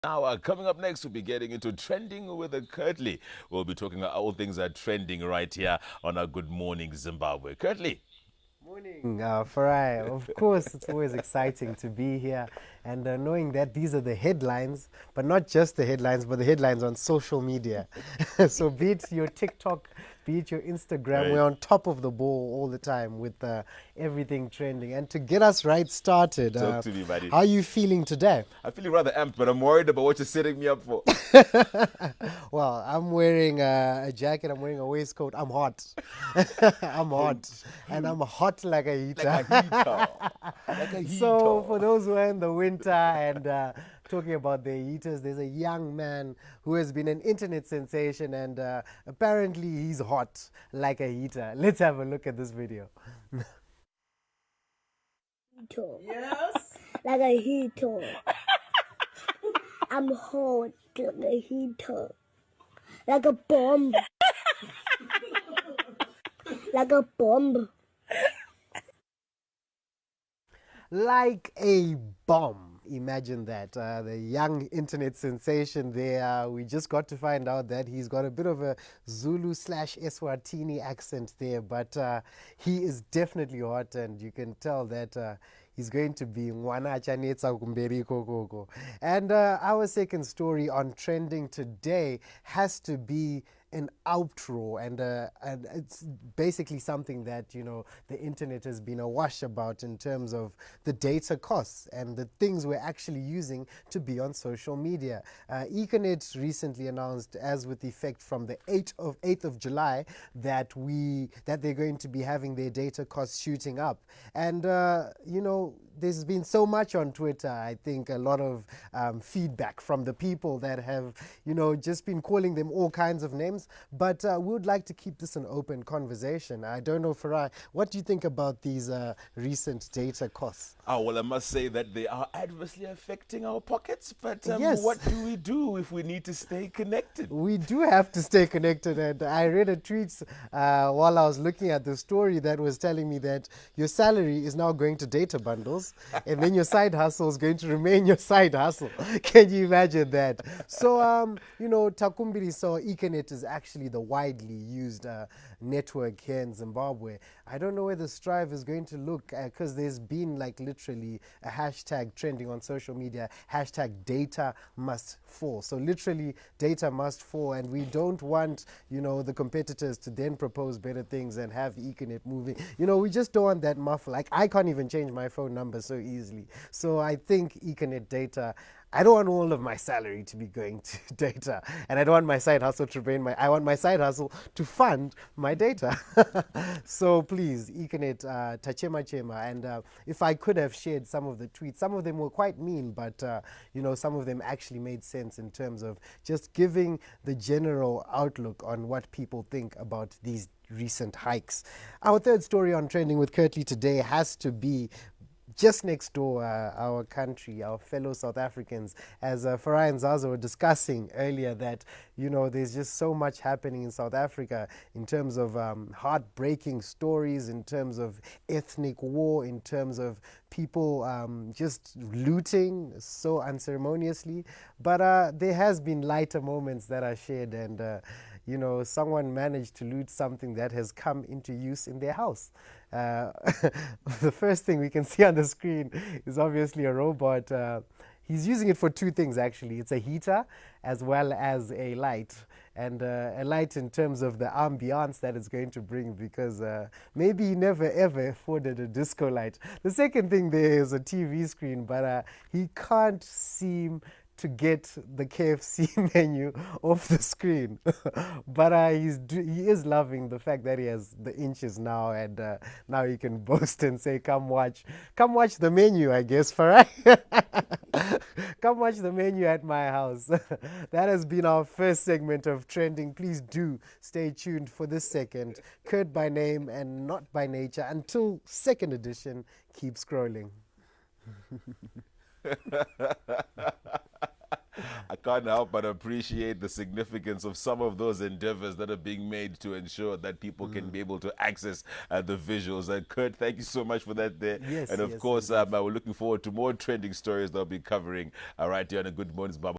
Now, coming up next, we'll be getting into trending with a Curtly. We'll be talking about all things that are trending right here on our Good Morning Zimbabwe. Curtly. Morning, Farai. Of course, it's always exciting to be here and knowing that these are the headlines, but not just the headlines, but the headlines on social media. So, be it your TikTok, be it your Instagram, Right. we're on top of the ball all the time with everything trending. And to get us right started, Talk to me, buddy. how are you feeling today? I'm feeling rather amped, but I'm worried about what you're setting me up for. Well, I'm wearing a jacket, I'm wearing a waistcoat. I'm hot. I'm hot. And I'm hot like a heater. Like a heater. Like a So, for heater. those who are in the winter and talking about their heaters, there's a young man who has been an internet sensation and apparently he's hot like a heater. Let's have a look at this video. Heater. Yes. Like a heater. I'm hot like a heater. Like a bomb. Like a bomb. Like a bomb. Imagine that. The young internet sensation there. We just got to find out that he's got a bit of a Zulu/Eswatini accent there, but he is definitely hot, and you can tell that. He's going to be Ngwana Chanetsa Kumberiko Gogo. And our second story on trending today has to be an outro, and it's basically something that the internet has been awash about in terms of the data costs and the things we're actually using to be on social media. Econet recently announced, as with effect from the 8th of July, that they're going to be having their data costs shooting up, and there's been so much on Twitter. I think a lot of feedback from the people that have, just been calling them all kinds of names. But we would like to keep this an open conversation. I don't know, Farai, what do you think about these recent data costs? Oh, well, I must say that they are adversely affecting our pockets. But Yes. what do we do if we need to stay connected? We do have to stay connected, and I read a tweet while I was looking at the story that was telling me that your salary is now going to data bundles, and then your side hustle is going to remain your side hustle. Can you imagine that? So, Takumbiri, so Econet is actually the widely used network here in Zimbabwe. I don't know where the Strive is going to look, because there's been like literally a hashtag trending on social media, hashtag data must fall. So literally data must fall, and we don't want the competitors to then propose better things and have Econet moving. We just don't want that muffle. Like, I can't even change my phone number so easily. So I think Econet data, I don't want all of my salary to be going to data, and I don't want my side hustle to remain I want my side hustle to fund my data. So please, Econet, tachema chema. And if I could have shared some of the tweets, some of them were quite mean, but some of them actually made sense in terms of just giving the general outlook on what people think about these recent hikes. Our third story on Trending with Curtly today has to be just next door, our country, our fellow South Africans, as Farai and Zaza were discussing earlier, that there's just so much happening in South Africa in terms of heartbreaking stories, in terms of ethnic war, in terms of people just looting so unceremoniously. But there has been lighter moments that are shared, and someone managed to loot something that has come into use in their house. The first thing we can see on the screen is obviously a robot. He's using it for two things, actually. It's a heater as well as a light. And a light in terms of the ambiance that it's going to bring, because maybe he never ever afforded a disco light. The second thing there is a TV screen, but he can't seem to get the KFC menu off the screen. But he is loving the fact that he has the inches now, and now he can boast and say, come watch the menu, I guess, Farai. Come watch the menu at my house. That has been our first segment of Trending. Please do stay tuned for this second. Kurt by name and not by nature. Until second edition, keep scrolling. I can't help but appreciate the significance of some of those endeavors that are being made to ensure that people can be able to access the visuals. And Kurt, thank you so much for that there. Yes, and of yes, course, indeed. we're looking forward to more trending stories that I'll be covering right here on a Good Morning Zimbabwe.